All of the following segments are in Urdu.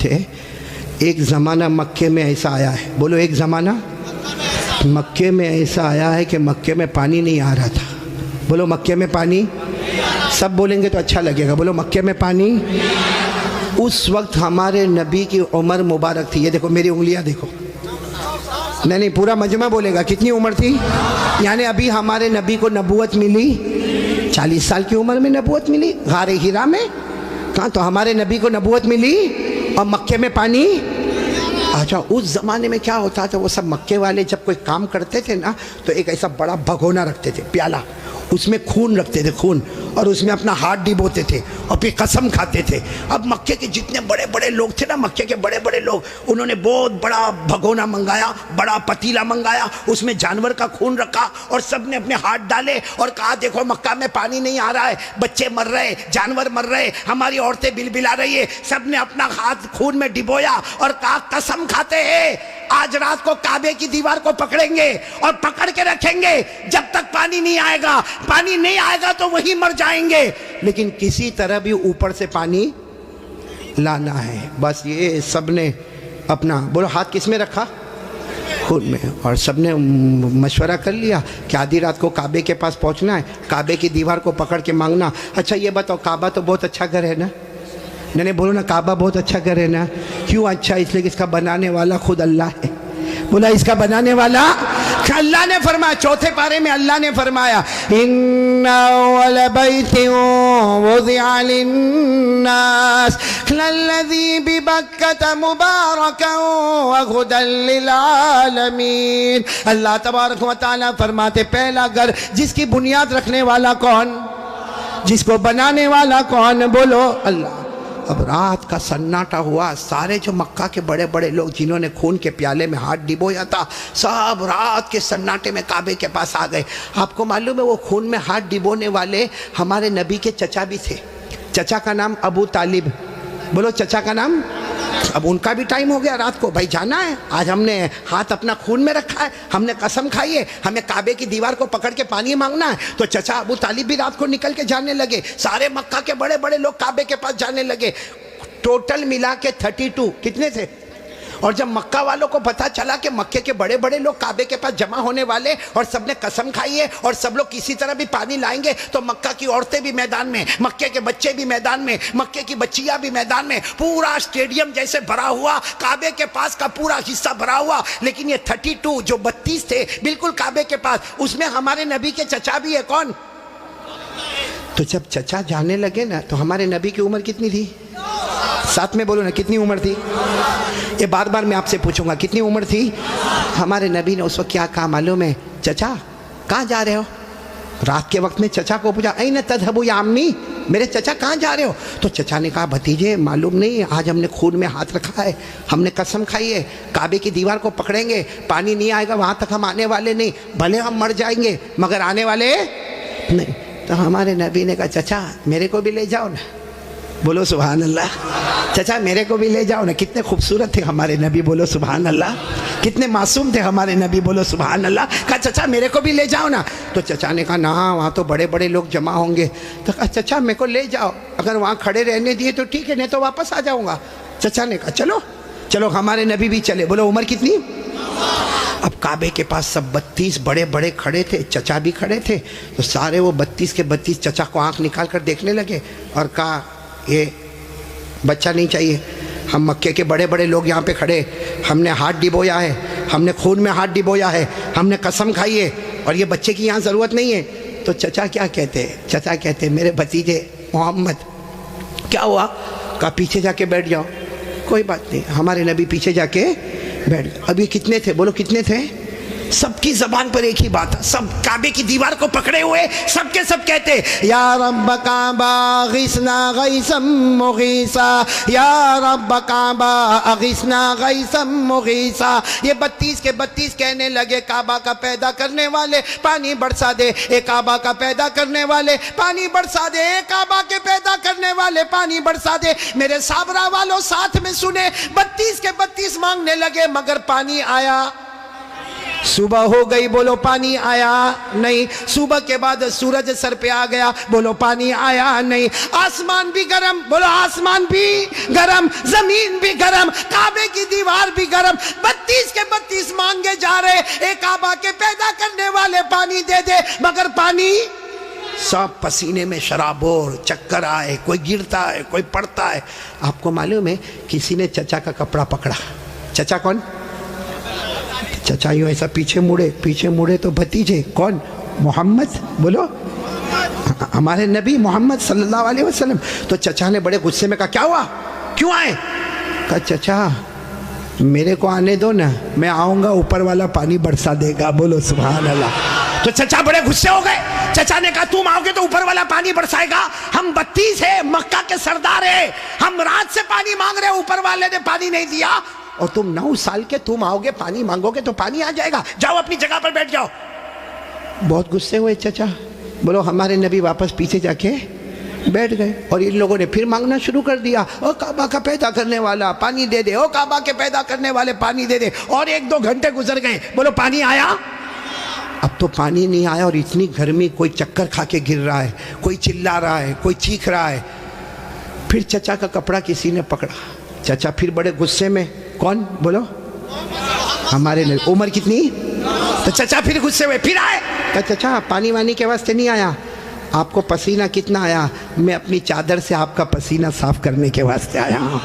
ہے، ایک زمانہ مکے میں ایسا آیا ہے، بولو ایک زمانہ مکے میں ایسا آیا ہے کہ مکے میں پانی نہیں آ رہا تھا. بولو مکے میں پانی، سب بولیں گے تو اچھا لگے گا. بولو مکے میں پانی. اس وقت ہمارے نبی کی عمر مبارک تھی. یہ دیکھو میری انگلیاں دیکھو. نہیں پورا مجمع بولے گا. کتنی عمر تھی؟ یعنی ابھی ہمارے نبی کو نبوت ملی 40 سال کی عمر میں نبوت ملی غار ہیرا میں. کہاں تو ہمارے نبی کو نبوت ملی اور مکے میں پانی. اچھا اس زمانے میں کیا ہوتا تھا، وہ سب مکے والے جب کوئی کام کرتے تھے نا تو ایک ایسا بڑا بھگونا رکھتے تھے، پیالہ، اس میں خون رکھتے تھے، خون، اور اس میں اپنا ہاتھ ڈبوتے تھے اور پھر قسم کھاتے تھے. اب مکے کے جتنے بڑے بڑے لوگ تھے نا، مکے کے بڑے بڑے لوگ، انہوں نے بہت بڑا بھگونا منگایا، بڑا پتیلا منگایا، اس میں جانور کا خون رکھا اور سب نے اپنے ہاتھ ڈالے اور کہا دیکھو مکہ میں پانی نہیں آ رہا ہے، بچے مر رہے، جانور مر رہے، ہماری عورتیں بلبلا رہی ہے. سب نے اپنا ہاتھ خون میں ڈبویا اور کہا قسم کھاتے ہیں آج رات کو کعبے کی دیوار کو پکڑیں گے اور پکڑ کے رکھیں گے جب تک پانی نہیں آئے گا. پانی نہیں آئے گا تو وہی مر جائیں گے، لیکن کسی طرح بھی اوپر سے پانی لانا ہے. بس یہ سب نے اپنا، بولو ہاتھ کس میں رکھا؟ خود میں. اور سب نے مشورہ کر لیا کہ آدھی رات کو کعبے کے پاس پہنچنا ہے، کعبے کی دیوار کو پکڑ کے مانگنا. اچھا یہ بتاؤ کعبہ تو بہت اچھا گھر ہے نا؟ نہیں بولو نا کعبہ بہت اچھا گھر ہے نا. کیوں اچھا؟ اس لیے کہ اس کا بنانے والا خود اللہ ہے. بولا اس کا بنانے والا اللہ نے فرمایا، چوتھے پارے میں اللہ نے فرمایا ان اول بیت وضع للناس للذی ببکۃ مبارکا وہدی للعالمین. اللہ تبارک و تعالیٰ فرماتے پہلا گھر جس کی بنیاد رکھنے والا کون، جس کو بنانے والا کون؟ بولو اللہ. اب رات کا سناٹا ہوا، سارے جو مکہ کے بڑے بڑے لوگ جنہوں نے خون کے پیالے میں ہاتھ ڈبویا تھا سب رات کے سناٹے میں کعبے کے پاس آ گئے. آپ کو معلوم ہے وہ خون میں ہاتھ ڈبونے والے ہمارے نبی کے چچا بھی تھے. چچا کا نام ابو طالب. بولو چچا کا نام. اب ان کا بھی ٹائم ہو گیا، رات کو بھائی جانا ہے، آج ہم نے ہاتھ اپنا خون میں رکھا ہے، ہم نے قسم کھائی ہے ہمیں کعبے کی دیوار کو پکڑ کے پانی مانگنا ہے. تو چچا ابو طالب بھی رات کو نکل کے جانے لگے، سارے مکہ کے بڑے بڑے لوگ کعبے کے پاس جانے لگے. ٹوٹل ملا کے 32 کتنے تھے. اور جب مکہ والوں کو پتا چلا کہ مکے کے بڑے بڑے لوگ کعبے کے پاس جمع ہونے والے اور سب نے قسم کھائی ہے اور سب لوگ کسی طرح بھی پانی لائیں گے، تو مکہ کی عورتیں بھی میدان میں، مکے کے بچے بھی میدان میں، مکے کی بچیاں بھی میدان میں، پورا اسٹیڈیم جیسے بھرا ہوا، کعبے کے پاس کا پورا حصہ بھرا ہوا. لیکن یہ 32 جو 32 تھے بالکل کعبے کے پاس، اس میں ہمارے نبی کے چچا بھی ہے. کون؟ تو جب چچا جانے لگے نا تو ہمارے نبی کی عمر کتنی تھی؟ ساتھ میں بولو نا کتنی عمر تھی؟ یہ بار بار میں آپ سے پوچھوں گا کتنی عمر تھی؟ ہمارے نبی نے اس وقت کیا کہا معلوم ہے؟ چچا کہاں جا رہے ہو؟ رات کے وقت میں چچا کو پوچھا این تذهبوا یا امی، میرے چچا کہاں جا رہے ہو؟ تو چچا نے کہا بھتیجے معلوم نہیں، آج ہم نے خون میں ہاتھ رکھا ہے، ہم نے قسم کھائی ہے کعبے کی دیوار کو پکڑیں گے، پانی نہیں آئے گا وہاں تک ہم آنے والے نہیں، بھلے ہم مر جائیں گے مگر آنے والے نہیں. تو ہمارے نبی نے کہا چچا میرے کو بھی لے جاؤ نا. بولو سبحان اللہ. چچا میرے کو بھی لے جاؤ نا. کتنے خوبصورت تھے ہمارے نبی، بولو سبحان اللہ. کتنے معصوم تھے ہمارے نبی، بولو سبحان اللہ. کہا چچا میرے کو بھی لے جاؤ نا. تو چچا نے کہا نہ وہاں تو بڑے بڑے لوگ جمع ہوں گے. تو کہا چچا میرے کو لے جاؤ، اگر وہاں کھڑے رہنے دیے تو ٹھیک ہے، نہیں تو واپس آ جاؤں گا. چچا نے کہا چلو چلو. ہمارے نبی بھی چلے. بولو عمر کتنی؟ اب کعبے کے پاس سب 32 بڑے بڑے کھڑے تھے، چچا بھی کھڑے تھے. تو سارے وہ 32 کے 32 چچا کو آنکھ نکال کر دیکھنے لگے اور کہا یہ بچہ نہیں چاہیے، ہم مکے کے بڑے بڑے لوگ یہاں پہ کھڑے، ہم نے ہاتھ ڈبویا ہے، ہم نے خون میں ہاتھ ڈبویا ہے، ہم نے قسم کھائی ہے، اور یہ بچے کی یہاں ضرورت نہیں ہے. تو چچا کیا کہتے؟ چچا کہتے میرے بھتیجے محمد کیا ہوا؟ کہا پیچھے جا کے بیٹھ جاؤ. کوئی بات نہیں. ہمارے نبی پیچھے جا کے بیٹھ گئے. اب یہ کتنے تھے؟ بولو کتنے تھے؟ سب کی زبان پر ایک ہی بات ہے، سب کعبے کی دیوار کو پکڑے ہوئے سب کے سب کہتے یا رب کعبہ اغثنا غیثا مغیثا، یا رب کعبہ اغثنا غیثا مغیثا. یہ 32 کے 32 کہنے لگے کعبہ کا پیدا کرنے والے پانی برسا دے، اے کعبہ کا پیدا کرنے والے پانی برسا دے، اے کعبہ کے پیدا کرنے والے پانی برسا دے. میرے صابرہ والوں ساتھ میں سنے، 32 کے 32 مانگنے لگے مگر پانی آیا. صبح ہو گئی، بولو پانی آیا نہیں. صبح کے بعد سورج سر پہ آ گیا، بولو پانی آیا نہیں. آسمان بھی گرم، بولو آسمان بھی گرم، زمین بھی گرم، کعبے کی دیوار بھی گرم. 32 کے 32 مانگے جا رہے، ایک کعبہ کے پیدا کرنے والے پانی دے دے، مگر پانی سب پسینے میں شرابور، چکر آئے، کوئی گرتا ہے، کوئی پڑتا ہے. آپ کو معلوم ہے کسی نے چچا کا کپڑا پکڑا. چچا کون؟ چچا یوں ایسا پیچھے مڑے تو بھتیجے کون؟ محمد، بولو ہمارے نبی محمد صلی اللہ علیہ وسلم. تو چچا نے بڑے غصے میں کہا کیا ہوا، کیوں آئے؟ کہا چچا میرے کو آنے دو نا، میں آؤں گا اوپر والا پانی برسا دے گا. بولو سبحان اللہ. تو چچا بڑے غصے ہو گئے. چچا نے کہا تم آؤ گے تو اوپر والا پانی برسائے گا؟ ہم 32 ہیں، مکہ کے سردار ہیں، ہم رات سے پانی مانگ رہے ہیں، اوپر والے نے پانی نہیں دیا، اور تم 9 سال کے تم آؤ گے پانی مانگو گے تو پانی آ جائے گا، جاؤ اپنی جگہ پر بیٹھ جاؤ. بہت غصے ہوئے چچا. بولو ہمارے نبی واپس پیچھے جا کے بیٹھ گئے، اور ان لوگوں نے پھر مانگنا شروع کر دیا. او کعبہ کا پیدا کرنے والا پانی دے دے، او کعبہ کے پیدا کرنے والے پانی دے دے. اور 1-2 گھنٹے گزر گئے. بولو پانی آیا؟ اب تو پانی نہیں آیا، اور اتنی گرمی، کوئی چکر کھا کے گر رہا ہے، کوئی چلا رہا ہے، کوئی چیخ رہا ہے. پھر چچا کا کپڑا کسی نے پکڑا. چچا پھر بڑے غصے میں، کون؟ بولو ہمارے نبی. عمر کتنی؟ تو چچا پھر غصے ہوئے، پھر آئے. کہا چچا پانی وانی کے واسطے نہیں آیا، آپ کو پسینہ کتنا آیا؟ میں اپنی چادر سے آپ کا پسینہ صاف کرنے کے واسطے آیا ہوں.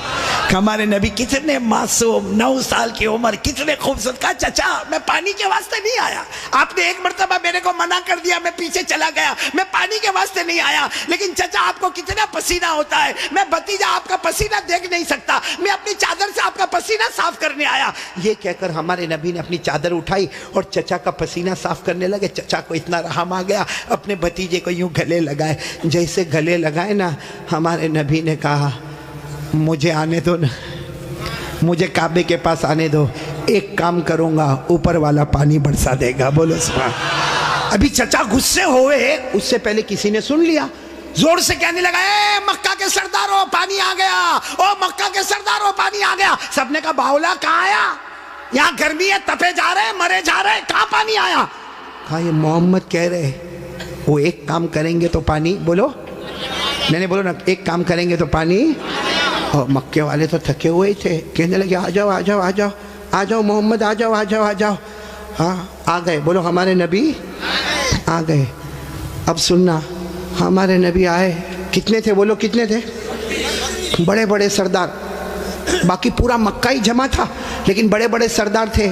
ہمارے نبی کتنے معصوم، 9 سال کی عمر، کتنے خوبصورت. کہا چچا میں پانی کے واسطے نہیں آیا، آپ نے ایک مرتبہ میرے کو منع کر دیا، میں پیچھے چلا گیا، میں پانی کے واسطے نہیں آیا. لیکن چچا آپ کو کتنا پسینہ ہوتا ہے، میں بھتیجا آپ کا پسینہ دیکھ نہیں سکتا، میں اپنی چادر سے آپ کا پسینہ صاف کرنے آیا. یہ کہہ کر ہمارے نبی نے اپنی چادر اٹھائی اور چچا کا پسینہ صاف کرنے لگے. چچا کو اتنا رحم آ گیا، اپنے بھتیجے کو یوں گلے لگائے. جیسے گلے لگائے نا، ہمارے نبی نے کہا مجھے آنے دو نا، مجھے کعبے کے پاس آنے دو، ایک کام کروں گا، اوپر والا پانی برسا دے گا. بولو سبحان. ابھی چچا غصے ہوئے، اس سے پہلے کسی نے سن لیا، زور سے کہنے لگا اے مکہ کے سرداروں پانی آ گیا، او مکہ کے سرداروں پانی آ گیا. سب نے کہا باولا کہاں آیا؟ یہاں گرمی ہے، تپے جا رہے ہیں، مرے جا رہے ہیں، کہاں پانی آیا؟ کہا یہ محمد کہہ رہے وہ ایک کام کریں گے تو پانی، بولو نہیں بولو نا، ایک کام کریں گے تو پانی. اور مکے والے تو تھکے ہوئے تھے، کہنے لگے آ جاؤ آ جاؤ آ جاؤ آ جاؤ محمد، آ جاؤ آ جاؤ آ جاؤ. ہاں آ گئے. بولو ہمارے نبی آ گئے. اب سننا، ہمارے نبی آئے. کتنے تھے؟ بولو کتنے تھے؟ بڑے بڑے سردار. باقی پورا مکہ ہی جمع تھا، لیکن بڑے بڑے سردار تھے.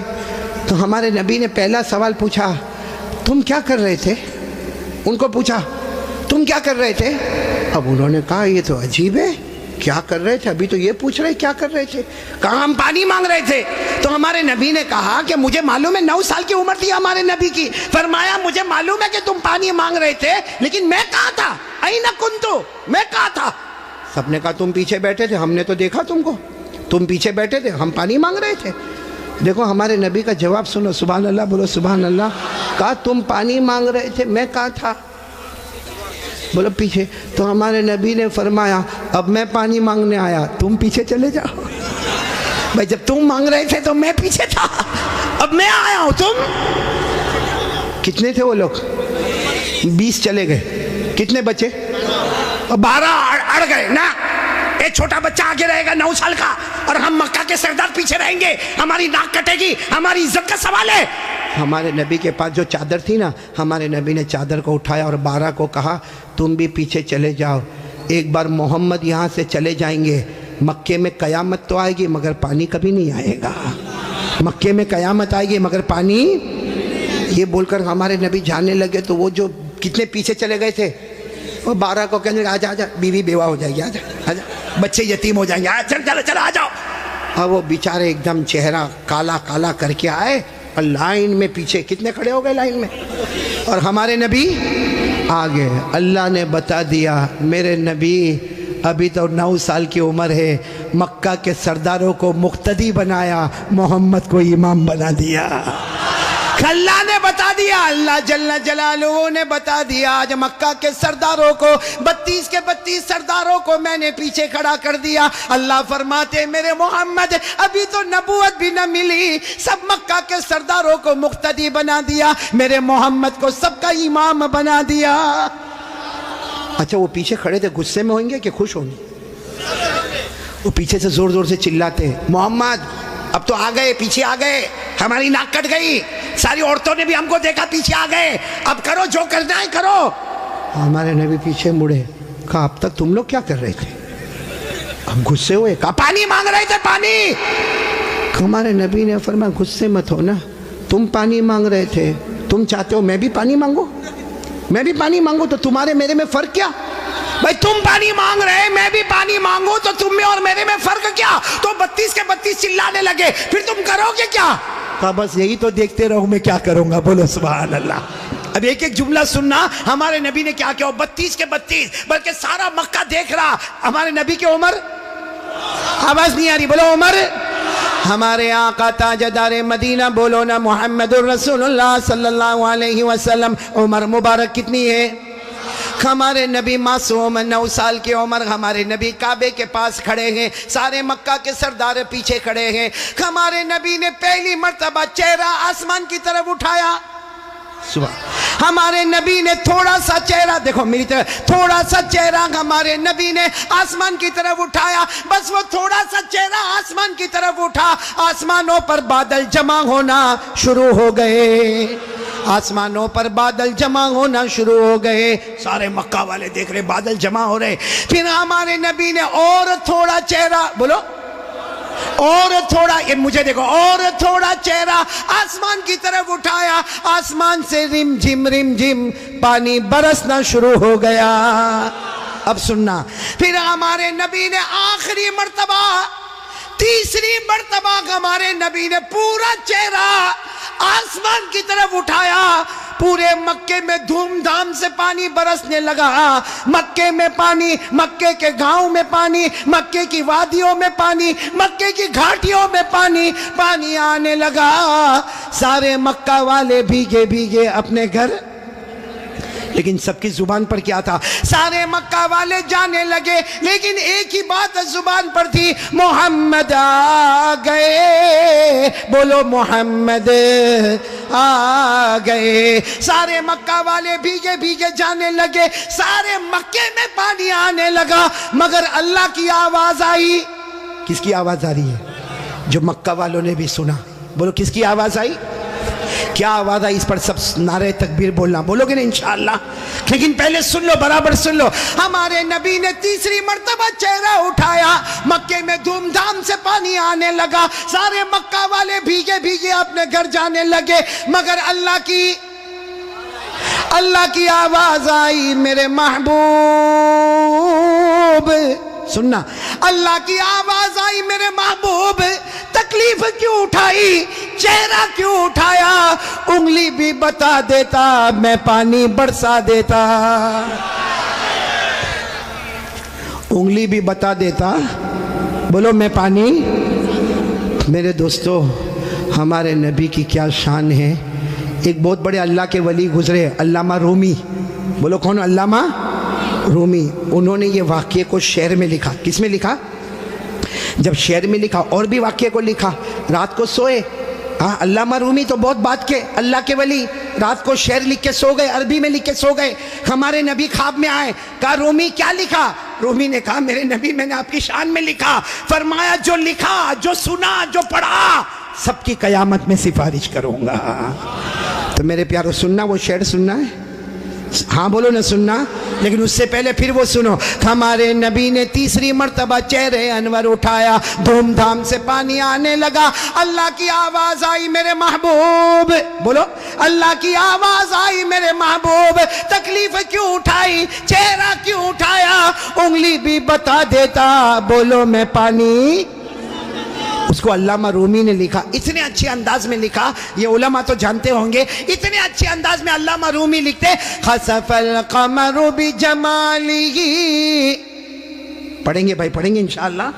تو ہمارے نبی نے پہلا سوال پوچھا، تم کیا کر رہے تھے؟ ان کو پوچھا تم کیا کر رہے تھے؟ اب انہوں نے کہا یہ تو عجیب ہے، کیا کر رہے تھے؟ ابھی تو یہ پوچھ رہے کیا کر رہے تھے. کہا ہم پانی مانگ رہے تھے. تو ہمارے نبی نے کہا کہ مجھے معلوم ہے، 9 سال کی عمر تھی ہمارے نبی کی. فرمایا مجھے معلوم ہے کہ تم پانی مانگ رہے تھے، لیکن میں کہاں تھا؟ اینا کنتو، میں کہاں تھا؟ سب نے کہا تم پیچھے بیٹھے تھے، ہم نے تو دیکھا تم کو، تم پیچھے بیٹھے تھے، ہم پانی مانگ رہے تھے. دیکھو ہمارے نبی کا جواب سنو، سبحان اللہ، بولو سبحان اللہ. کہا تم پانی مانگ رہے تھے، میں کہاں تھا؟ بولو پیچھے. تو ہمارے نبی نے فرمایا اب میں پانی مانگنے آیا، تم پیچھے چلے جاؤ. بھائی جب تم مانگ رہے تھے تو میں پیچھے تھا، اب میں آیا ہوں. تم کتنے تھے وہ لوگ؟ 20 چلے گئے. کتنے بچے؟ 12 اڑ گئے نا. ایک چھوٹا بچہ آگے رہے گا 9 سال کا، اور ہم مکہ کے سردار پیچھے رہیں گے، ہماری ناک کٹے گی، ہماری عزت کا سوال ہے. ہمارے نبی کے پاس جو چادر تھی نا، ہمارے نبی نے چادر کو اٹھایا اور 12 کو کہا تم بھی پیچھے چلے جاؤ. ایک بار محمد یہاں سے چلے جائیں گے، مکے میں قیامت تو آئے گی مگر پانی کبھی نہیں آئے گا. مکے میں قیامت آئے گی مگر پانی. یہ بول کر ہمارے نبی جانے لگے. تو وہ جو کتنے پیچھے چلے گئے تھے، وہ 12 کو کہنے لگا آجا آجا، بیوی بیوہ ہو جائے گی، آجا آجا، بچے یتیم ہو جائیں گے، چل چل چل آ جاؤ. اور وہ بیچارے ایک دم چہرہ کالا کالا کر کے آئے، اور لائن میں پیچھے کتنے کھڑے ہو گئے لائن میں. اور ہمارے نبی آگے. اللہ نے بتا دیا میرے نبی ابھی تو 9 سال کی عمر ہے، مکہ کے سرداروں کو مقتدی بنایا، محمد کو امام بنا دیا. اللہ نے بتا دیا، اللہ جل جلالہ نے بتا دیا، آج مکہ کے سرداروں کو 32 کے 32 سرداروں کو میں نے پیچھے کھڑا کر دیا۔ اللہ فرماتے میرے محمد ابھی تو نبوت بھی نہ ملی، سب مکہ کے سرداروں کو مقتدی بنا دیا، میرے محمد کو سب کا امام بنا دیا۔ اچھا وہ پیچھے کھڑے تھے غصے میں ہوئیں گے کہ خوش ہوں گے؟ وہ پیچھے سے زور زور سے چلاتے ہیں محمد اب تو آ گئے، پیچھے آ گئے، ہماری ناک کٹ گئی، ساری عورتوں نے بھی ہم کو دیکھا پیچھے آ گئے، اب کرو جو کرنا ہے کرو۔ ہمارے نبی پیچھے مڑے، کہا اب تک تم لوگ کیا کر رہے تھے؟ ہم غصے ہوئے، کہا پانی مانگ رہے تھے پانی۔ ہمارے نبی نے فرمایا غصے مت ہو نا، تم پانی مانگ رہے تھے، تم چاہتے ہو میں بھی پانی مانگوں؟ میں بھی پانی مانگوں تو تمہارے میرے میں فرق کیا؟ بھائی تم پانی مانگ رہے میں بھی پانی مانگوں تو تم میں اور میرے میں فرق کیا؟ تو 32 کے 32 چلانے لگے، پھر تم کرو گے کیا؟ کہا بس یہی تو دیکھتے رہو، میں کیا کروں گا، بولو سبحان اللہ۔ اب ایک ایک جملہ سننا، ہمارے نبی نے کیا کیا، 32 کے 32 بلکہ سارا مکہ دیکھ رہا، ہمارے نبی کی عمر آواز نہیں آ رہی، بولو عمر، ہمارے آقا تاجدار مدینہ بولو نا محمد الرسول اللہ صلی اللہ علیہ وسلم، عمر مبارک کتنی ہے؟ ہمارے نبی معصوم 9 سال کی عمر، ہمارے نبی کعبے کے پاس کھڑے ہیں، سارے مکہ کے سردار پیچھے کھڑے ہیں، ہمارے نبی نے پہلی مرتبہ چہرہ آسمان کی طرف اٹھایا، ہمارے نبی نے تھوڑا سا چہرہ، دیکھو میری طرف، تھوڑا سا چہرہ ہمارے نبی نے آسمان کی طرف اٹھایا، بس وہ تھوڑا سا چہرہ آسمان کی طرف اٹھا، آسمانوں پر بادل جمع ہونا شروع ہو گئے، آسمانوں پر بادل جمع ہونا شروع ہو گئے، سارے مکہ والے دیکھ رہے بادل جمع ہو رہے، پھر ہمارے نبی نے اور تھوڑا چہرہ، بولو اور تھوڑا، یہ مجھے دیکھو، اور تھوڑا چہرہ آسمان کی طرف اٹھایا، آسمان سے رم جھم پانی برسنا شروع ہو گیا۔ اب سننا، پھر ہمارے نبی نے آخری مرتبہ، تیسری مرتبہ ہمارے نبی نے پورا چہرہ آسمان کی طرف اٹھایا، پورے مکے میں دھوم دھام سے پانی برسنے لگا، مکے میں پانی، مکے کے گاؤں میں پانی، مکے کی وادیوں میں پانی، مکے کی گھاٹیوں میں پانی، پانی آنے لگا، سارے مکہ والے بھیگے بھیگے اپنے گھر، لیکن سب کی زبان پر کیا تھا؟ سارے مکہ والے جانے لگے، لیکن ایک ہی بات زبان پر تھی، محمد آ گئے، بولو محمد آ گئے، سارے مکہ والے بھیگے بھیگے جانے لگے، سارے مکے میں پانی آنے لگا، مگر اللہ کی آواز آئی۔ کس کی آواز آ رہی ہے؟ جو مکہ والوں نے بھی سنا، بولو کس کی آواز آئی؟ کیا آواز آئی؟ اس پر سب نعرہ تکبیر بولنا، بولو گے نا انشاءاللہ، لیکن پہلے سن لو، برابر سن لو، ہمارے نبی نے تیسری مرتبہ چہرہ اٹھایا، مکے میں دھوم دھام سے پانی آنے لگا، سارے مکہ والے بھیگے بھیگے اپنے گھر جانے لگے، مگر اللہ کی آواز آئی، میرے محبوب، سننا، اللہ کی آواز آئی، میرے محبوب تکلیف کیوں اٹھائی، چہرہ کیوں اٹھایا، انگلی بھی بتا دیتا میں پانی برسا دیتا، انگلی بھی بتا دیتا، بولو میں پانی۔ میرے دوستو، ہمارے نبی کی کیا شان ہے، ایک بہت بڑے اللہ کے ولی گزرے، علامہ رومی، بولو کون؟ علامہ رومی، انہوں نے یہ واقعے کو شعر میں لکھا، کس میں لکھا؟ جب شعر میں لکھا، اور بھی واقعے کو لکھا، رات کو سوئے، علامہ رومی تو بہت بات کے اللہ کے ولی، رات کو شعر لکھ کے سو گئے، عربی میں لکھ کے سو گئے، ہمارے نبی خواب میں آئے، کہا رومی کیا لکھا؟ رومی نے کہا میرے نبی میں نے آپ کی شان میں لکھا، فرمایا جو لکھا، جو سنا، جو پڑھا، سب کی قیامت میں سفارش کروں گا۔ تو میرے پیارو سننا، وہ شعر سننا ہے، ہاں بولو نہ سننا، لیکن اس سے پہلے پھر وہ سنو، ہمارے نبی نے تیسری مرتبہ چہرے انور اٹھایا، دھوم دھام سے پانی آنے لگا، اللہ کی آواز آئی، میرے محبوب، بولو اللہ کی آواز آئی، میرے محبوب تکلیف کیوں اٹھائی، چہرہ کیوں اٹھایا، انگلی بھی بتا دیتا، بولو میں پانی۔ اس کو علامہ رومی نے لکھا، اتنے اچھے انداز میں لکھا، یہ علماء تو جانتے ہوں گے، اتنے اچھے انداز میں علامہ رومی لکھتے، خسف القمر بجمالہ، پڑھیں گے بھائی، پڑھیں گے انشاءاللہ،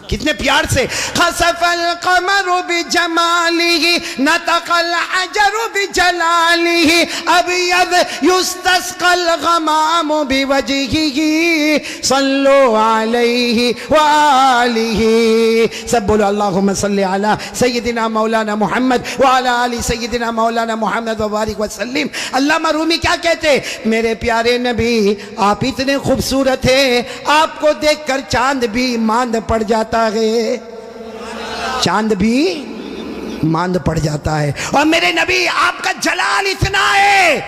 کتنے پیار سے خسف القمر بجمالہ نطق الحجر بجلالہ ابیض یستسقى الغمام بوجہہ صلو علیہ وآلہ. سب بولو اللہم صلی علی سیدنا مولانا محمد وعلی آل سیدنا مولانا محمد وبارک وسلم. علامہ رومی کیا کہتے؟ میرے پیارے نبی آپ اتنے خوبصورت ہیں، آپ کو دیکھ کر چاند بھی ماند پڑ جاتا ہے، چاند بھی ماند پڑ جاتا ہے. اور میرے نبی آپ کا جلال اتنا ہے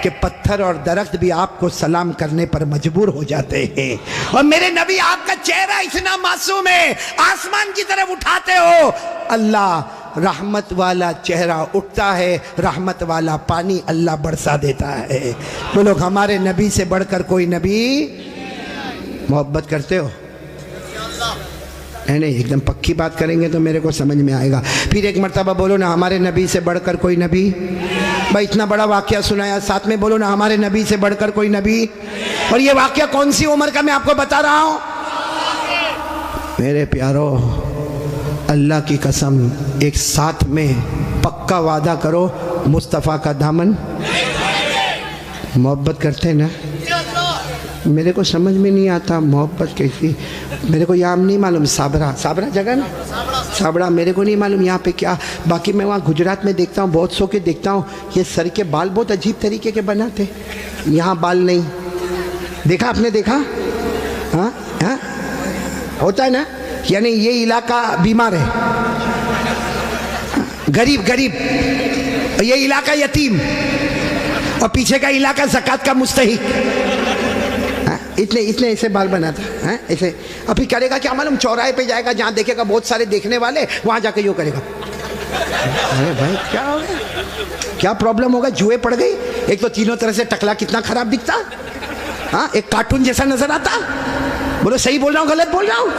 کہ پتھر اور درخت بھی آپ کو سلام کرنے پر مجبور ہو جاتے ہیں. اور میرے نبی آپ کا چہرہ اتنا معصوم ہے، آسمان کی طرف اٹھاتے ہو اللہ رحمت والا چہرہ اٹھتا ہے، رحمت والا پانی اللہ برسا دیتا ہے. وہ لوگ ہمارے نبی سے بڑھ کر کوئی نبی محبت کرتے ہو؟ نہیں، ایک دم پکی بات کریں گے تو میرے کو سمجھ میں آئے گا. پھر ایک مرتبہ بولو نا ہمارے نبی سے بڑھ کر کوئی نبی. بھائی اتنا بڑا واقعہ سنایا، ساتھ میں بولو نا ہمارے نبی سے بڑھ کر کوئی نبی. اور یہ واقعہ کون سی عمر کا میں آپ کو بتا رہا ہوں؟ میرے پیارو اللہ کی قسم ایک ساتھ میں پکا وعدہ کرو مصطفیٰ کا دامن محبت کرتے نا. میرے کو سمجھ میں نہیں آتا محبت کیسی. میرے کو یہاں نہیں معلوم صابرہ جگہ نا، صابرہ میرے کو نہیں معلوم یہاں پہ کیا. باقی میں وہاں گجرات میں دیکھتا ہوں، بہت سو کے دیکھتا ہوں یہ سر کے بال بہت عجیب طریقے کے بناتے. یہاں بال نہیں دیکھا آپ نے؟ دیکھا؟ ہاں ہاں ہوتا ہے نا. یعنی یہ علاقہ بیمار ہے، غریب، یہ علاقہ یتیم، اور پیچھے کا علاقہ زکوٰۃ کا مستحق. اتنے ایسے بال بناتا ہے ایسے. ابھی کرے گا کیا معلوم؟ چوراہے پہ جائے گا جہاں دیکھے گا بہت سارے دیکھنے والے، وہاں جا کے یوں کرے گا. ارے بھائی کیا ہوگا؟ کیا پرابلم ہوگا؟ جوئے پڑ گئی. ایک تو تینوں طرح سے ٹکلا کتنا خراب دکھتا، ہاں ایک کارٹون جیسا نظر آتا. بولو صحیح بول رہا ہوں غلط بول رہا ہوں؟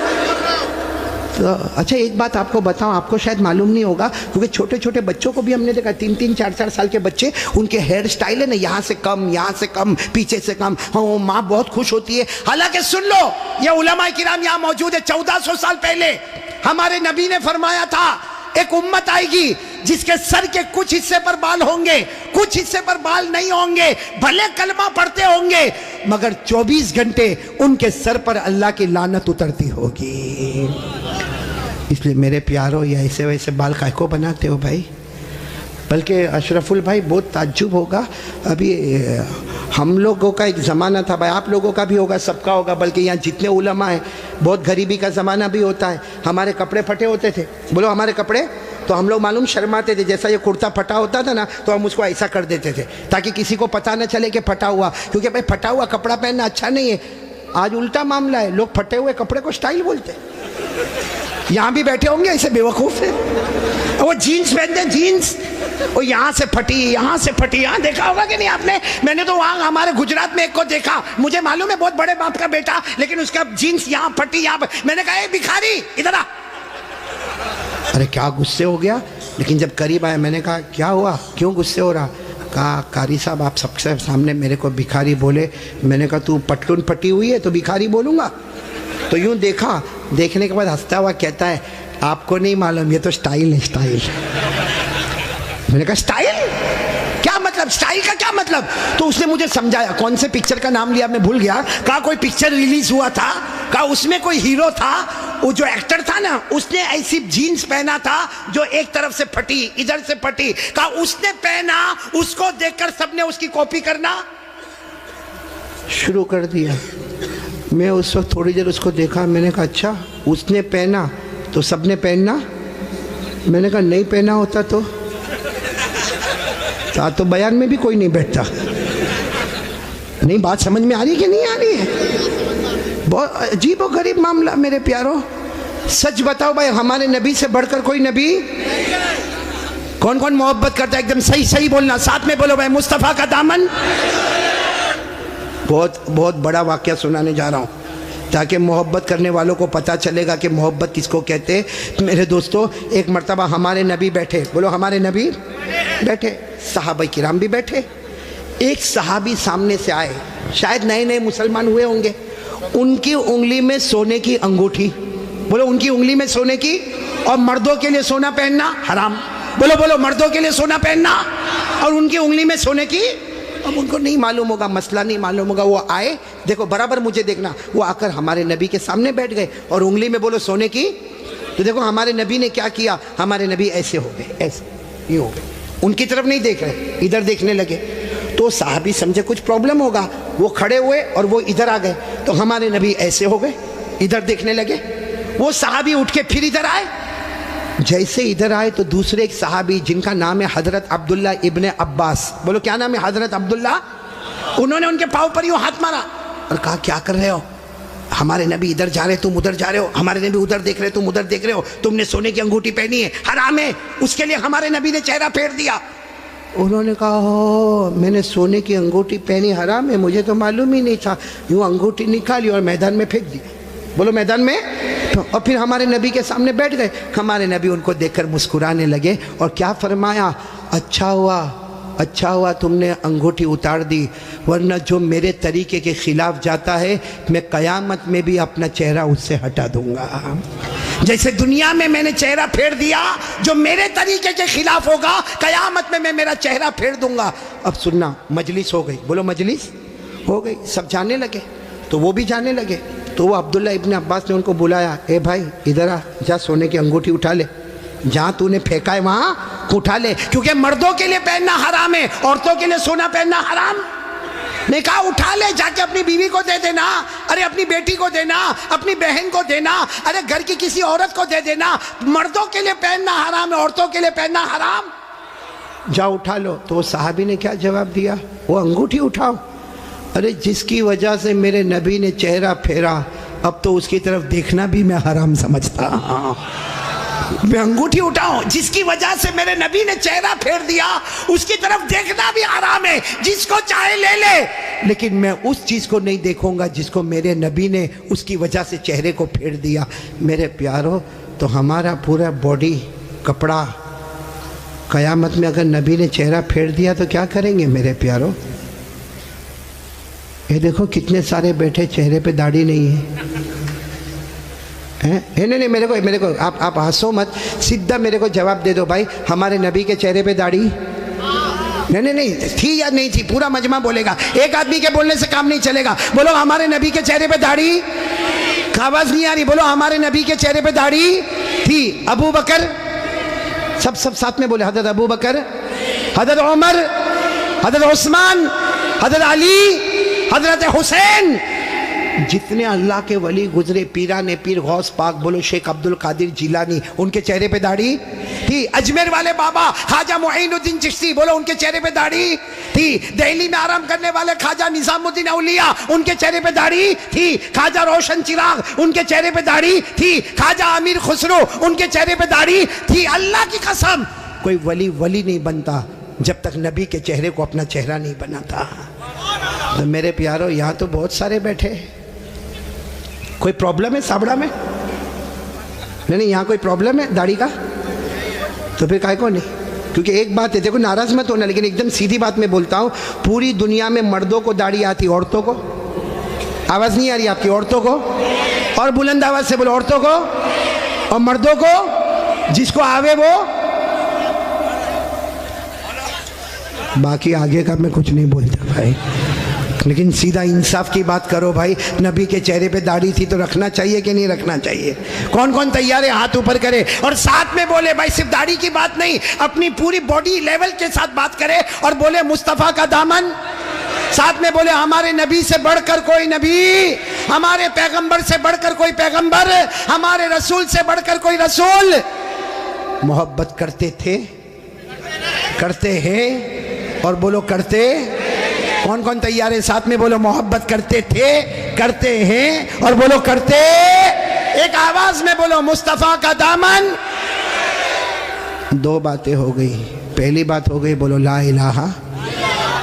تو اچھا ایک بات آپ کو بتاؤں، آپ کو شاید معلوم نہیں ہوگا کیونکہ چھوٹے چھوٹے بچوں کو بھی ہم نے دیکھا، 3 4 سال کے بچے، ان کے ہیئر سٹائل ہے نا یہاں سے کم، یہاں سے کم، پیچھے سے کم. ہاں ماں بہت خوش ہوتی ہے. حالانکہ سن لو یہ علماء کرام یہاں موجود ہے. 1400 سال پہلے ہمارے نبی نے فرمایا تھا ایک امت آئے گی جس کے سر کے کچھ حصے پر بال ہوں گے، کچھ حصے پر بال نہیں ہوں گے، بھلے کلمہ پڑھتے ہوں گے مگر 24 گھنٹے ان کے سر پر اللہ کی لعنت اترتی ہوگی. اس لیے میرے پیارو یہ ایسے ویسے بال کائے کو بناتے ہو بھائی؟ بلکہ اشرف البھائی بہت تعجب ہوگا، ابھی ہم لوگوں کا ایک زمانہ تھا بھائی، آپ لوگوں کا بھی ہوگا، سب کا ہوگا، بلکہ یہاں جتنے علماء ہیں بہت غریبی کا زمانہ بھی ہوتا ہے. ہمارے کپڑے پھٹے ہوتے تھے، بولو ہمارے کپڑے، تو ہم لوگ معلوم شرماتے تھے. جیسا یہ کرتا پھٹا ہوتا تھا نا تو ہم اس کو ایسا کر دیتے تھے تاکہ کسی کو پتہ نہ چلے کہ پھٹا ہوا، کیونکہ بھائی پھٹا ہوا کپڑا پہننا اچھا نہیں ہے. آج الٹا معاملہ ہے، لوگ پھٹے ہوئے کپڑے کو سٹائل بولتے. یہاں بھی بیٹھے ہوں گے ایسے بے وقوف ہیں، وہ جینز پہنتے ہیں، جینز وہ یہاں سے پھٹی، یہاں سے پھٹی. یہاں دیکھا ہوگا کہ نہیں آپ نے؟ میں نے تو وہاں ہمارے گجرات میں ایک کو دیکھا، مجھے معلوم ہے بہت بڑے باپ کا بیٹا، لیکن اس کا جینز یہاں پھٹی یہاں پر. میں نے کہا اے بھکاری ادھر آ. ارے کیا غصے ہو گیا، لیکن جب قریب آیا میں نے کہا کیا ہوا، کیوں غصے ہو رہا؟ کہا قاری صاحب آپ سب سے سامنے میرے کو بھکاری بولے. میں نے کہا تو پٹلون پھٹی ہوئی ہے تو بھکاری بولوں گا؟ تو یوں دیکھا، دیکھنے کے بعد ہنستا ہوا کہتا ہے آپ کو نہیں معلوم یہ تو سٹائل ہے، سٹائل. میں نے کہا سٹائل کیا مطلب؟ سٹائل کا کیا مطلب؟ تو اس نے مجھے سمجھایا. کون سے پکچر کا نام لیا میں بھول گیا. کہا کوئی پکچر ریلیز ہوا تھا، کہا اس میں کوئی ہیرو تھا، وہ جو ایکٹر تھا نا اس نے ایسی جینز پہنا تھا جو ایک طرف سے پھٹی، ادھر سے پھٹی. کہا اس نے پہنا، اس کو دیکھ کر سب نے اس کی کاپی کرنا شروع کر دیا. میں اس وقت تھوڑی دیر اس کو دیکھا، میں نے کہا اچھا اس نے پہنا تو سب نے پہننا؟ میں نے کہا نہیں پہنا ہوتا تو تو بیان میں بھی کوئی نہیں بیٹھتا. نہیں بات سمجھ میں آ رہی کہ نہیں آ رہی ہے؟ بہت عجیب و غریب معاملہ میرے پیاروں. سچ بتاؤ بھائی ہمارے نبی سے بڑھ کر کوئی نبی؟ کون کون محبت کرتا ہے؟ ایک دم صحیح بولنا، ساتھ میں بولو بھائی مصطفیٰ کا دامن. بہت بڑا واقعہ سنانے جا رہا ہوں تاکہ محبت کرنے والوں کو پتہ چلے گا کہ محبت کس کو کہتے. میرے دوستو ایک مرتبہ ہمارے نبی بیٹھے، بولو ہمارے نبی بیٹھے، صحابہ کرام بھی بیٹھے. ایک صحابی سامنے سے آئے، شاید نئے نئے مسلمان ہوئے ہوں گے. ان کی انگلی میں سونے کی انگوٹھی، بولو ان کی انگلی میں سونے کی اور مردوں کے لیے سونا پہننا حرام. بولو مردوں کے لیے سونا پہننا اور ان کی انگلی میں سونے کی. اب ان کو نہیں معلوم ہوگا, مسئلہ نہیں معلوم ہوگا. وہ آئے, دیکھو برابر مجھے دیکھنا, وہ آ کر ہمارے نبی کے سامنے بیٹھ گئے اور انگلی میں بولو سونے کی. تو دیکھو ہمارے نبی نے کیا کیا, ہمارے نبی ایسے ہو گئے, ایسے یہ ہو گئے, ان کی طرف نہیں دیکھ رہے, ادھر دیکھنے لگے. تو صحابی سمجھے کچھ پرابلم ہوگا, وہ کھڑے ہوئے اور وہ ادھر آ گئے. تو ہمارے نبی ایسے ہو گئے, ادھر دیکھنے لگے. وہ صحابی اٹھ کے پھر ادھر آئے. جیسے ادھر آئے تو دوسرے ایک صحابی جن کا نام ہے حضرت عبداللہ ابن عباس, بولو کیا نام ہے, حضرت عبداللہ, انہوں نے ان کے پاؤں پر یوں ہاتھ مارا اور کہا کیا کر رہے ہو, ہمارے نبی ادھر جا رہے تم ادھر جا رہے ہو, ہمارے نبی ادھر دیکھ رہے تم ادھر دیکھ رہے ہو, تم نے سونے کی انگوٹھی پہنی ہے, حرام ہے, اس کے لیے ہمارے نبی نے چہرہ پھیر دیا. انہوں نے کہا میں نے سونے کی انگوٹھی پہنی, حرام ہے, مجھے تو معلوم ہی نہیں تھا. یوں انگوٹھی نکالی اور میدان میں پھینک دی. بولو میدان میں. اور پھر ہمارے نبی کے سامنے بیٹھ گئے. ہمارے نبی ان کو دیکھ کر مسکرانے لگے اور کیا فرمایا, اچھا ہوا تم نے انگوٹھی اتار دی, ورنہ جو میرے طریقے کے خلاف جاتا ہے میں قیامت میں بھی اپنا چہرہ اس سے ہٹا دوں گا. جیسے دنیا میں میں نے چہرہ پھیر دیا, جو میرے طریقے کے خلاف ہوگا قیامت میں میرا چہرہ پھیر دوں گا. اب سننا, مجلس ہو گئی, بولو مجلس ہو گئی, سب جانے لگے. تو وہ بھی جانے لگے. تو وہ عبداللہ ابن عباس نے ان کو بلایا, اے بھائی ادھر آ, جا سونے کی انگوٹھی اٹھا لے, جہاں تو نے پھینکا ہے وہاں اٹھا لے, کیونکہ مردوں کے لیے پہننا حرام ہے, عورتوں کے لیے سونا پہننا حرام. نے کہا اٹھا لے, جا کے اپنی بیوی کو دے دینا, ارے اپنی بیٹی کو دینا, اپنی بہن کو دینا, ارے گھر کی کسی عورت کو دے دینا. مردوں کے لیے پہننا حرام ہے, عورتوں کے لیے پہننا حرام. جا اٹھا لو. تو وہ صحابی نے کیا جواب دیا, وہ انگوٹھی اٹھاؤ. ارے جس کی وجہ سے میرے نبی نے چہرہ پھیرا, اب تو اس کی طرف دیکھنا بھی میں حرام سمجھتا. میں انگوٹھی اٹھاؤں, جس کی وجہ سے میرے نبی نے چہرہ پھیر دیا اس کی طرف دیکھنا بھی حرام ہے. جس کو چاہے لے لے, لیکن میں اس چیز کو نہیں دیکھوں گا جس کو میرے نبی نے اس کی وجہ سے چہرے کو پھیر دیا. میرے پیارو, تو ہمارا پورا باڈی کپڑا قیامت میں اگر نبی نے چہرہ پھیر دیا تو کیا کریں گے میرے پیارو. یہ دیکھو کتنے سارے بیٹھے چہرے پہ داڑھی نہیں ہے. نہیں میرے کو آپ ہنسو مت, سیدھا میرے کو جواب دے دو بھائی, ہمارے نبی کے چہرے پہ داڑھی نہیں تھی یا نہیں تھی. پورا مجمع بولے گا, ایک آدمی کے بولنے سے کام نہیں چلے گا. بولو ہمارے نبی کے چہرے پہ داڑھی, آواز نہیں آ رہی, بولو ہمارے نبی کے چہرے پہ داڑھی تھی. ابو بکر, سب ساتھ میں بولے, حضرت ابو بکر, حضرت عمر, حضرت عثمان, حضرت علی, حضرت حسین, جتنے اللہ کے ولی گزرے, پیران پیر غوث پاک, بولو شیخ عبد القادر جیلانی, ان کے چہرے پہ داڑھی تھی. اجمیر والے بابا خواجہ معین الدین چشتی, بولو ان کے چہرے پہ داڑھی تھی. دہلی میں آرام کرنے والے خواجہ نظام الدین اولیاء, ان کے چہرے پہ داڑھی تھی. خواجہ روشن چراغ, ان کے چہرے پہ داڑھی تھی. خواجہ امیر خسرو, ان کے چہرے پہ داڑھی تھی. اللہ کی قسم, کوئی ولی نہیں بنتا جب تک نبی کے چہرے کو اپنا چہرہ نہیں بناتا. تو میرے پیارو, یہاں تو بہت سارے بیٹھے, کوئی پرابلم ہے سابڑا میں؟ نہیں, یہاں کوئی پرابلم ہے داڑھی کا؟ تو پھر کائے کو نہیں. کیونکہ ایک بات ہے, دیکھو ناراض مت ہونا, لیکن ایک دم سیدھی بات میں بولتا ہوں, پوری دنیا میں مردوں کو داڑھی آتی, عورتوں کو آواز نہیں آ رہی آپ کی, عورتوں کو, اور بلند آواز سے بولو, عورتوں کو اور مردوں کو, جس کو آوے وہ. باقی آگے کا میں کچھ نہیں بولتا بھائی, لیکن سیدھا انصاف کی بات کرو بھائی. نبی کے چہرے پہ داڑھی تھی تو رکھنا چاہیے کہ نہیں رکھنا چاہیے؟ کون تیار ہے ہاتھ اوپر کرے اور ساتھ میں بولے بھائی صرف داڑھی کی بات نہیں, اپنی پوری باڈی لیول کے ساتھ بات کرے اور بولے مصطفیٰ کا دامن. ساتھ میں بولے ہمارے نبی سے بڑھ کر کوئی نبی, ہمارے پیغمبر سے بڑھ کر کوئی پیغمبر, ہمارے رسول سے بڑھ کر کوئی رسول. محبت کرتے تھے, کرتے ہیں, اور بولو کرتے. کون تیار ہے ساتھ میں بولو محبت کرتے تھے, کرتے ہیں, اور بولو کرتے. ایک آواز میں بولو مصطفیٰ کا دامن. دو باتیں ہو گئی. پہلی بات ہو گئی بولو لا الہ,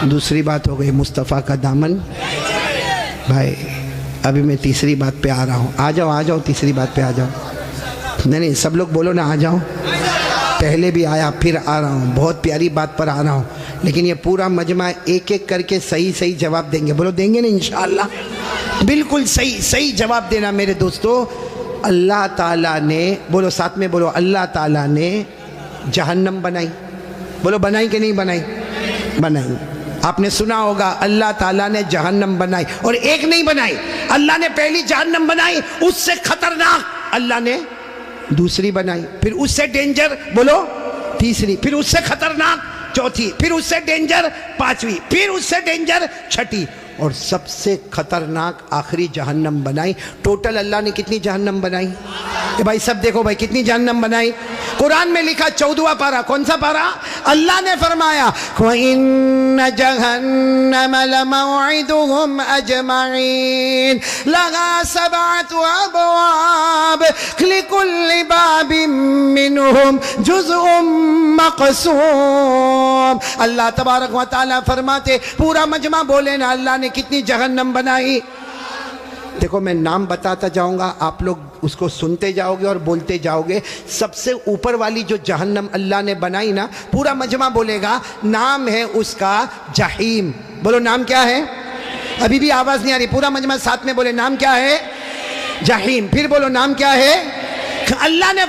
دوسری بات ہو گئی مصطفیٰ کا دامن. بھائی ابھی میں تیسری بات پہ آ رہا ہوں, آ جاؤ تیسری بات پہ آ جاؤ. نہیں سب لوگ بولو نا آ جاؤ. پہلے بھی آیا پھر آ رہا ہوں, بہت پیاری بات پر آ رہا ہوں, لیکن یہ پورا مجمع ایک ایک کر کے صحیح جواب دیں گے. بولو دیں گے نا انشاءاللہ, بالکل صحیح جواب دینا میرے دوستو. اللہ تعالیٰ نے، بولو ساتھ میں بولو، اللہ تعالیٰ نے جہنم بنائی. بولو بنائی کہ نہیں بنائی؟ بنائی. آپ نے سنا ہوگا اللہ تعالیٰ نے جہنم بنائی، اور ایک نہیں بنائی. اللہ نے پہلی جہنم بنائی، اس سے خطرناک اللہ نے دوسری بنائی، پھر اس سے ڈینجر بولو تیسری، پھر اس سے خطرناک چوتھی، پھر اس سے ڈینجر پانچویں، پھر اس سے ڈینجر چھٹی، اور سب سے خطرناک آخری جہنم بنائی. ٹوٹل اللہ نے کتنی جہنم بنائی؟ بھائی سب دیکھو بھائی کتنی جہنم بنائی. قرآن میں لکھا 14واں پارہ، کون سا پارہ؟ اللہ نے فرمایا وَإِنَّ جَهَنَّمَ لَمَوْعِدُهُمْ أَجْمَعِينَ لَهَا 7 أَبْوَابٍ لِكُلِّ بَابٍ مِّنْهُمْ جُزْءٌ مَّقْسُومٌ. اللہ تبارک و تعالیٰ فرماتے پورا مجمع بولے نا اللہ نے کتنی جہنم بنائی. دیکھو میں نام بتاتا جاؤں گا، آپ لوگ اس کو سنتے جاؤ گے اور بولتے جاؤ گے. سب سے اوپر والی جو جہنم اللہ نے بنائی نا، پورا مجمع بولے گا، نام ہے اس کا جہیم. بولو نام کیا ہے؟ ابھی بھی آواز نہیں آ رہی، پورا مجمع ساتھ میں بولے نام کیا ہے؟ جہیم. پھر بولو نام کیا ہے؟ اللہ نے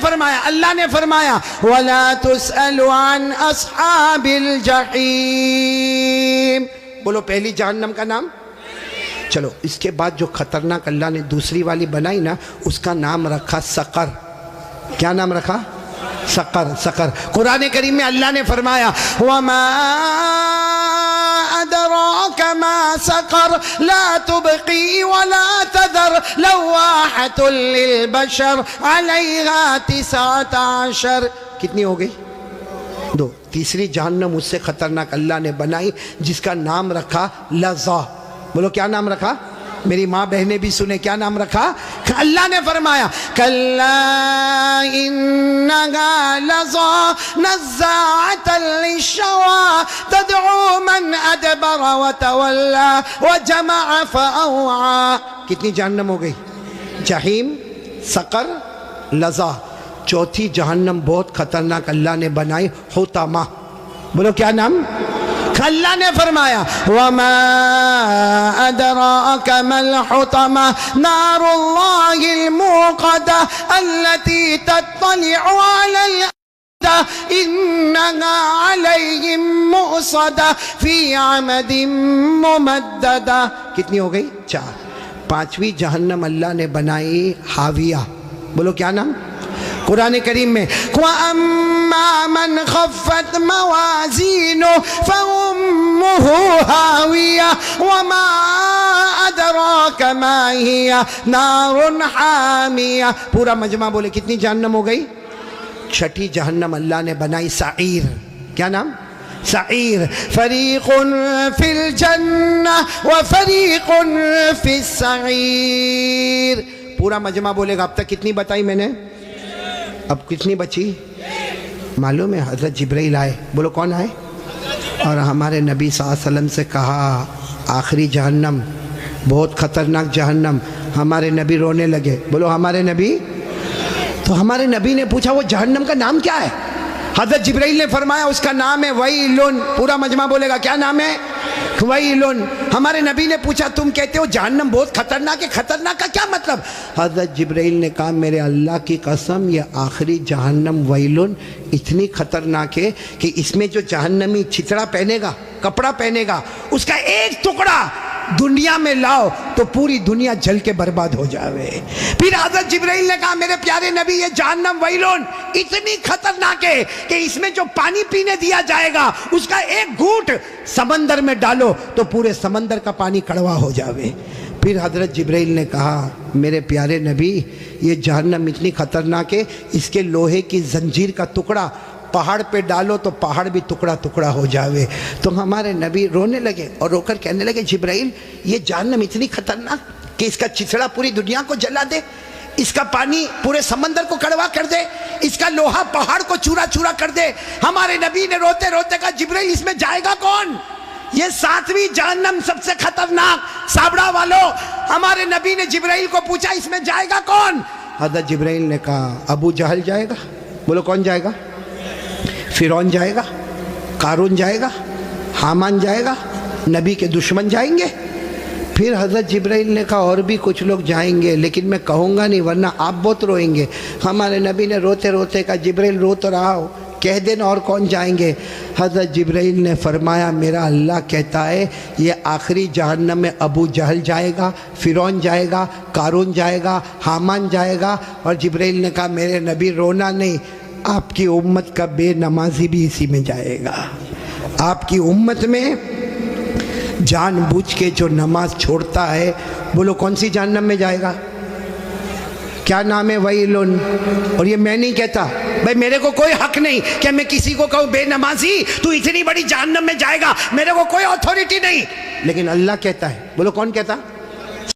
فرمایا وَلَا تُسْأَلُ عَنْ أَصْحَابِ الْجَحِيمِ. بولو پہلی جہنم کا نام. چلو اس کے بعد جو خطرناک اللہ نے دوسری والی بنائی نا، اس کا نام رکھا سقر. کیا نام رکھا؟ سقر. قرآن کریم میں اللہ نے فرمایا وَمَا أَدْرَاكَ مَا سَقَرْ لَا تُبْقِي وَلَا تَذَرْ لَوَّاحَةٌ لِلْبَشَرِ عَلَيْهَا 19. کتنی ہو گئی؟ 2. تیسری جہنم اس سے خطرناک اللہ نے بنائی، جس کا نام رکھا لظا. بولو کیا نام رکھا؟ میری ماں بہنیں بھی سنیں، کیا نام رکھا؟ اللہ نے فرمایا کَلَّا إِنَّهَا لَظَىٰ نَزَّاعَةً لِلشَّوَىٰ تَدْعُو مَنْ أَدْبَرَ وَتَوَلَّىٰ وَجَمَعَ فَأَوْعَىٰ. کتنی جہنم ہو گئی؟ جہیم، سقر، لظا. چوتھی جہنم بہت خطرناک اللہ نے بنائی، حطمہ. بولو کیا نام؟ اللہ نے فرمایا وَمَا أَدْرَاكَ مَا الْحُطَمَةُ نَارُ اللَّهِ الْمُوقَدَةُ الَّتِي تَطَّلِعُ عَلَى الْأَفْئِدَةِ إِنَّهَا عَلَيْهِمْ مُؤْصَدَةٌ فِي عَمَدٍ مُمَدَّدَةٍ. کتنی ہو گئی؟ 4. پانچویں جہنم اللہ نے بنائی حاویہ. بولو کیا نام؟ قرآن کریم میں وَأَمَّا مَنْ خَفَّتْ مَوَازِينُهُ فَأُمُّهُ هَاوِيَةٌ وَمَا أَدْرَاكَ مَا هِيَ نَارٌ حَامِيَةٌ. پورا مجمع بولے کتنی جہنم ہو گئی؟ 6 جہنم اللہ نے بنائی سعیر. کیا نام؟ سعیر. فَرِيقٌ فِي الْجَنَّةِ وَفَرِيقٌ فِي السَّعِيرِ. پورا مجمع بولے گا اب تک کتنی بتائی میں نے؟ اب کتنی بچی؟ معلوم ہے حضرت جبرائیل آئے. بولو کون آئے؟ اور ہمارے نبی صلی اللہ علیہ وسلم سے کہا آخری جہنم بہت خطرناک جہنم. ہمارے نبی رونے لگے. بولو ہمارے نبی. تو ہمارے نبی نے پوچھا وہ جہنم کا نام کیا ہے؟ حضرت جبرائیل نے فرمایا اس کا نام ہے ویلن. پورا مجمع بولے گا کیا نام ہے؟ ویلن. ہمارے نبی نے پوچھا تم کہتے ہو جہنم بہت خطرناک ہے، خطرناک کا کیا مطلب؟ حضرت جبرائیل نے کہا میرے اللہ کی قسم یہ آخری جہنم ویلن اتنی خطرناک ہے کہ اس میں جو جہنمی چھتڑا پہنے گا، کپڑا پہنے گا، اس کا ایک ٹکڑا دنیا میں لاؤ تو پوری دنیا جل کے برباد ہو جاوے. پھر حضرت جبرائیل نے کہا میرے پیارے نبی یہ جہنم ویلون اتنی خطرناک ہے کہ اس میں جو پانی پینے دیا جائے گا اس کا ایک گھونٹ سمندر میں ڈالو تو پورے سمندر کا پانی کڑوا ہو جاوے. پھر حضرت جبرائیل نے کہا میرے پیارے نبی یہ جہنم اتنی خطرناک ہے اس کے لوہے کی زنجیر کا ٹکڑا پہاڑ پہ ڈالو تو پہاڑ بھی ٹکڑا ٹکڑا ہو جاوے. تو ہمارے نبی رونے لگے اور رو کر کہنے لگے جبرائیل یہ جہنم اتنی خطرناک کہ اس کا چتڑا پوری دنیا کو جلا دے، اس کا پانی پورے سمندر کو کڑوا کر دے، اس کا لوہا پہاڑ کو چورا چورا کر دے. ہمارے نبی نے روتے روتے کہا جبرائیل اس میں جائے گا کون؟ یہ 7ویں جہنم سب سے خطرناک. سابڑا والو ہمارے نبی نے جبرائیل کو پوچھا اس میں جائے گا کون؟ حضرت جبرائیل نے کہا ابو جہل جائے گا. بولو کون جائے گا؟ فرعون جائے گا، قارون جائے گا، حامان جائے گا، نبی کے دشمن جائیں گے. پھر حضرت جبرائیل نے کہا اور بھی کچھ لوگ جائیں گے لیکن میں کہوں گا نہیں ورنہ آپ بہت روئیں گے. ہمارے نبی نے روتے روتے کہا جبرائیل رو تو رہا ہو, کہہ دینا اور کون جائیں گے. حضرت جبرائیل نے فرمایا میرا اللہ کہتا ہے یہ آخری جہنم میں ابو جہل جائے گا, فرعون جائے گا, قارون جائے گا, حامان جائے گا. اور جبرائیل نے کہا میرے نبی رونا نہیں, آپ کی امت کا بے نمازی بھی اسی میں جائے گا. آپ کی امت میں جان بوجھ کے جو نماز چھوڑتا ہے, بولو کون سی جہنم میں جائے گا؟ کیا نام ہے؟ ویلن. اور یہ میں نہیں کہتا بھائی, میرے کو کوئی حق نہیں کہ میں کسی کو کہوں بے نمازی تو اتنی بڑی جہنم میں جائے گا, میرے کو کوئی اتھارٹی نہیں, لیکن اللہ کہتا ہے. بولو کون کہتا؟